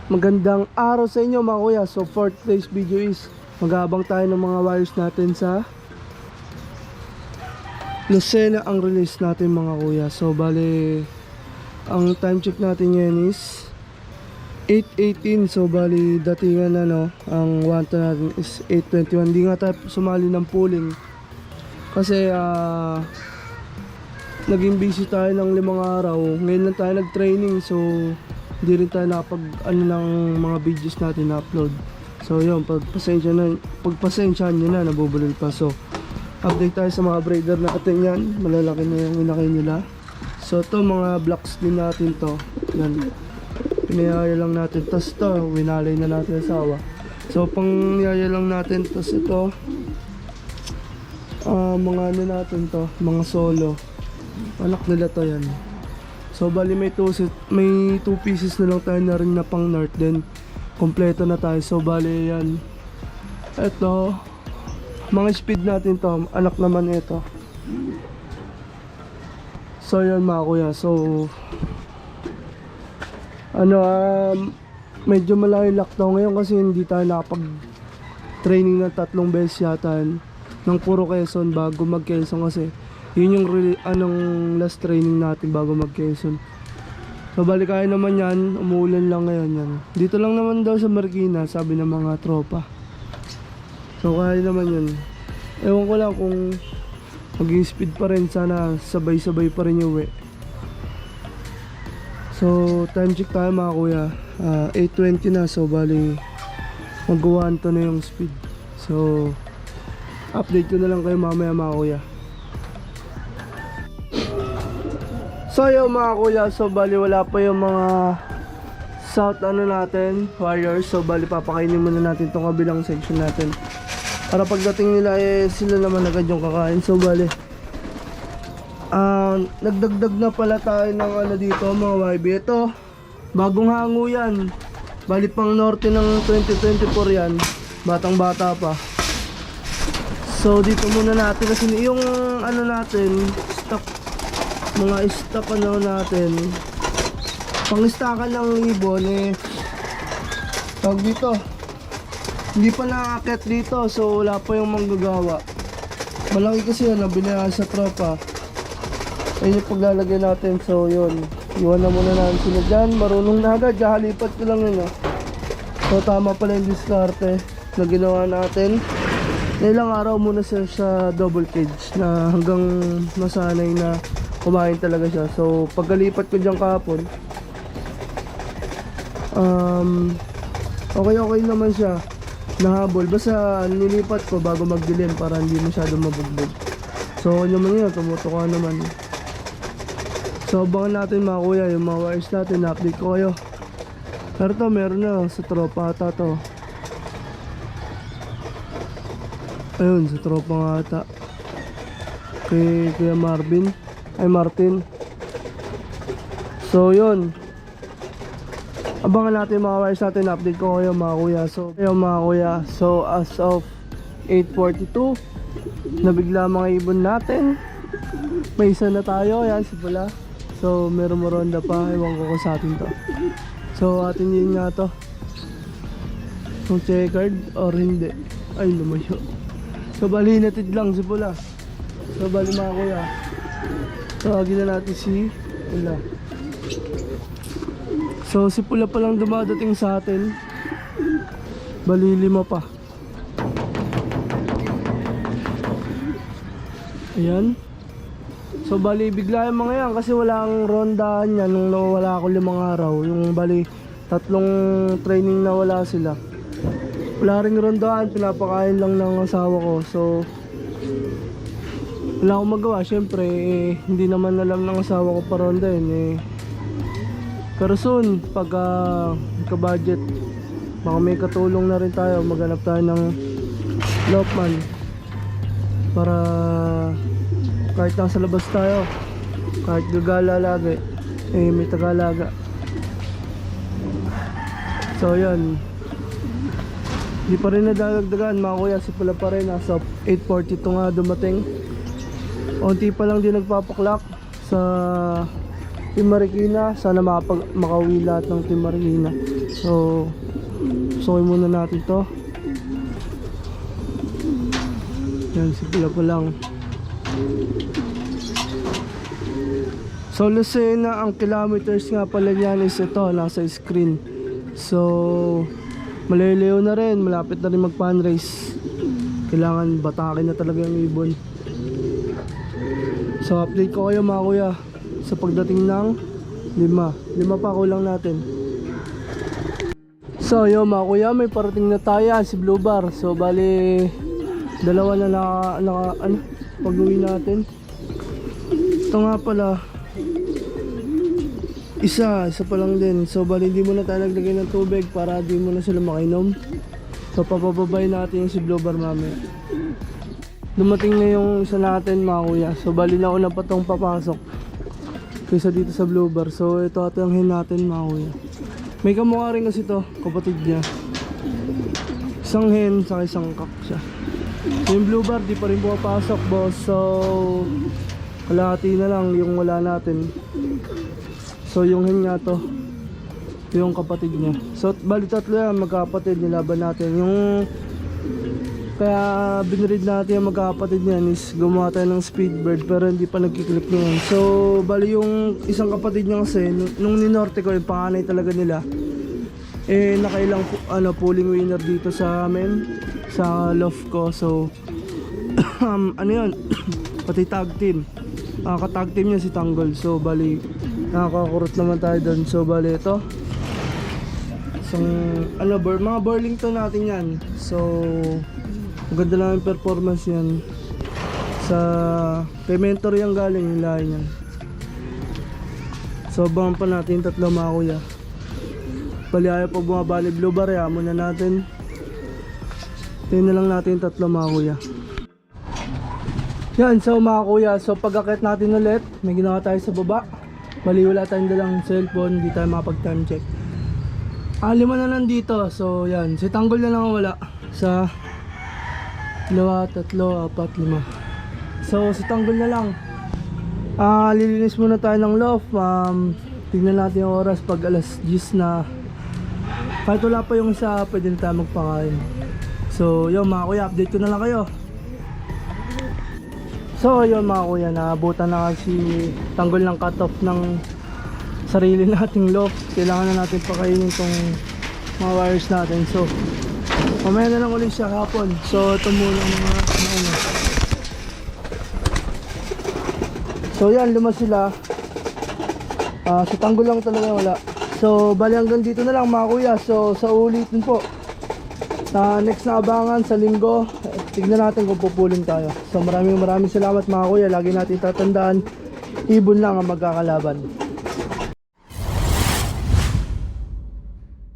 Magandang araw sa inyo mga kuya. So for today's video is maghabang tayo ng mga wires natin sa Lucena ang release natin mga kuya. So bali ang time check natin ngayon is 8:18. So bali datingan ang wanto natin is 8:21. Hindi nga tayo sumali ng pooling kasi naging busy tayo ng 5 araw. Ngayon lang tayo nag-training, so hindi rin tayo nakapag ng mga videos natin na upload. So yun, pagpasensya nyo na, nabubulol pa. So update tayo sa mga breeder natin yan. Malalaki na yung inakay nila. So to mga blocks din natin to. Yan, pinayaya lang natin. Tapos to, winalay na natin asawa. So pang niyaya lang natin. Tapos ito mga ano natin to, mga solo. Anak nila to yan. So bali may 2 pieces na lang tayo na rin na pang north, then kompleto na tayo. So bali yan, eto mga speed natin to, anak naman ito. So yan mga kuya. So medyo malaki lockdown ngayon kasi hindi tayo nakapag training ng 3 beses yata ng puro Quezon bago mag Quezon, kasi yun yung last training natin bago mag Quezon. So balik kaya naman yan, umuulan lang ngayon yan. Dito lang naman daw sa Marikina, sabi ng mga tropa. So kaya naman yun. Ewan ko lang kung mag-speed pa rin, sana sabay-sabay pa rin yung uwi. So time check tayo mga kuya, 8:20 na. So bali mag-1 to na yung speed. So update ko na lang kayo mamaya mga kuya. So yung mga kuya, so bali wala pa yung mga south natin, warriors. So bali papakainin muna natin itong kabilang section natin para pagdating nila sila naman agad yung kakain. So bali nagdagdag na pala tayo ng dito mga YB. Ito bagong hango yan, bali pang norte ng 2024 yan, batang bata pa. So dito muna natin kasi yung natin stock, mga stock natin, pang stockan ng ibon tawag dito, hindi pa nakakit dito. So wala pa yung manggagawa. Malaki kasi yan, nabili sa tropa. Ayun yung paglalagay natin. So yun, iwan na muna natin sila dyan. Marunong na agad, halipat ko lang yun So tama pala yung diskarte na ginawa natin. Na ilang araw muna siya sa double cage na hanggang masanay na kumain talaga siya. So pagkalipat ko dyan kahapon, okay naman siya, nahabol. Basta nilipat ko bago magdilim para hindi masyadong mabugbog. So yun naman yun, tumutuka naman. So abangan natin mga kuya yung mga wires natin, na-update ko kayo. Pero to meron na sa tropa ata to. Ayun, sa tropa nga ata, kay Kuya Martin. So yun, abangan natin mga wires natin, update ko kayo mga kuya. So ayun mga kuya, so as of 8:42 nabigla mga ibon natin. May isa na tayo, yan si Pula. So meron mo ronda pa, ewan ko kung sa atin to. So atin yun nga to, kung checkered or hindi. Ay lumayo. So bali natid lang si Pula. So bali mga kuya, tawagin na natin si Pula. So si Pula pa lang dumadating sa atin, bali 5 pa. Ayan. So bali bigla yung mga yan kasi walang rondahan yan nung wala ako 5 araw. Yung bali 3 training na wala sila, wala ring rondahan, pinapakain lang ng asawa ko. So wala akong magawa, syempre hindi naman alam ng asawa ko pa ronda yun Pero soon pag ka-budget, baka may katulong na rin tayo, maghanap tayo ng lopman para kahit nasa labas tayo, kahit gagala lagi, may tagalaga. So yan, di pa rin nadagdagan mga kuya, si Pula pa rin. As of 8:42 nga dumating. Unti pa lang din nagpapaklak sa Team Marikina. Sana makauwi lahat ng Team Marikina. So, sukoy muna natin to. Yan, simple pa lang. So, Lucena, ang kilometers nga pala niyan is ito, nasa screen. So, maliliw na rin, malapit na rin mag-fan race. Kailangan batakin na talaga yung ibon. So, update ko kayo mga kuya sa pagdating ng 5 pa kulang natin. So, yun mga kuya, may parating na tayo, si Blue Bar. So, bali, dalawa na pag-uwi natin. Ito nga pala, isa pa lang din. So bali hindi mo na tayo naglagay ng tubig para di mo na sila makainom. So papababay natin yung si Blue Bar mamaya. Dumating na yung isa natin mga kuya. So bali na una pa tong papasok kaysa dito sa Blue Bar. So ito ito yung hen natin mga kuya. May kamukha rin kasi to, kapatid niya. Isang hen sa isang kak siya. So yung Blue Bar di pa rin pumapasok boss. So kalahati na lang yung wala natin. So yung hen nga to, yung kapatid niya. So bali tatlo yan magkapatid, nilaban natin. Yung kaya binread natin yung magkapatid niyan is gumawa tayo ng speedbird pero hindi pa nagkiklik ngayon. So bali yung isang kapatid niya kasi nung ninorte ko yung panganay talaga nila, eh nakailang pulling winner dito sa amin sa loft ko. So ano yun pati tag team, katag team niya si Tanggol. So bali nakakurot naman tayo doon. So bali ito isang mga Burlington natin yan. So maganda lang yung performance yan. Sa kay mentor yung galing yung lahi yan. So abangan pa natin tatlo mga kuya. Bali ayaw pa bumabali Blue Bar, muna natin. Tingnan na lang natin tatlo mga kuya. Yan, so mga kuya, so pag-akit natin ulit, may ginawa tayo sa baba. Bali wala tayong dalang cellphone, hindi tayo makapag-time check. 5 na lang dito, so yan, si Tanggol na lang wala sa 2, 3, 4, 5. So si Tanggol na lang. Lilinis muna tayo ng loft. Tignan natin yung oras pag alas 10 na. Kahit wala pa yung isa, pwede na tayo magpakain. So yun mga kuya, update ko na lang kayo. So yun mga kuya, naabutan na kasi Tanggol ng cut-off ng sarili nating loft. Kailangan na natin pakainin tong mga wires natin. So mamaya na lang ulit siya hapon. So ito muna mga ano. So yan, luma sila. Sa Tanggol lang talaga wala. So bali hanggang dito na lang mga kuya. So sa ulitin po, next na abangan sa linggo, tignan natin kung pupuling tayo. So maraming salamat mga kuya. Lagi natin tatandaan, ibon lang ang magkakalaban.